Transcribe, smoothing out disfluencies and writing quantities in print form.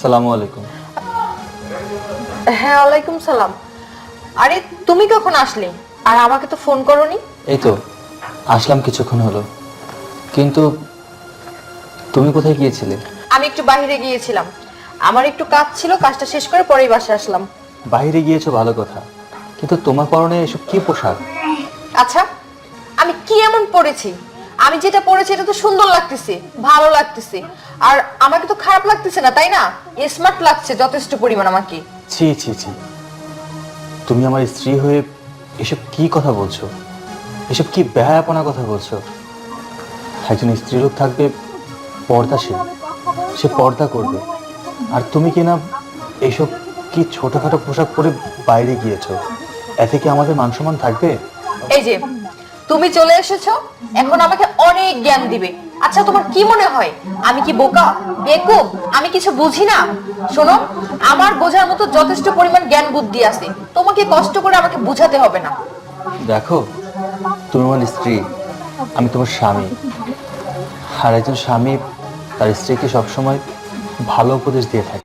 আসসালামু আলাইকুম। হ্যাঁ, ওয়ালাইকুম সালাম। আরে তুমি কখন আসলে? আর আমাকে তো ফোন করোনি। এই তো আসলাম, কিছুক্ষণ হলো। কিন্তু তুমি কোথায় গিয়েছিলে? আমি একটু বাইরে গিয়েছিলাম, আমার একটু কাজ ছিল, কাজটা শেষ করে পরেই বাসায় আসলাম। বাইরে গিয়েছো ভালো কথা, কিন্তু তোমার পরনে এসব কি পোশাক? আচ্ছা, আমি কি এমন পড়েছি? আমি যেটা পড়েছি এটা তো সুন্দর লাগতেছে, ভালো লাগতেছে, আর আমাকে তো খারাপ লাগতেছে না, তাই না? স্মার্ট লাগছে যথেষ্ট পরিমাণ আমাকে। ছি ছি ছি, তুমি আমার স্ত্রী হয়ে এসব কি কথা বলছো? এসব কি বেহায়াপনা কথা বলছো? একজন স্ত্রীলোক থাকবে পর্দাশীল, সে পর্দা করবে। আর তুমি কি না এসব কি ছোটখাটো পোশাক পরে বাইরে গিয়েছো? এতে কি আমাদের মান সম্মান থাকবে? এই যে তুমি চলে এসেছো, এখন আমাকে অনেক জ্ঞান দিবে। আচ্ছা, তোমার কি মনে হয় আমি কি বোকা, বেকুব, আমি কিছু বুঝি না? শোনো, আমার বোঝার মতো যথেষ্ট পরিমাণ জ্ঞান বুদ্ধি আছে, তোমাকে কষ্ট করে আমাকে বুঝাতে হবে না। দেখো, তুমি আমার স্ত্রী, আমি তোমার স্বামী। আর একজন স্বামী তার স্ত্রীকে সবসময় ভালো উপদেশ দিয়ে থাকে।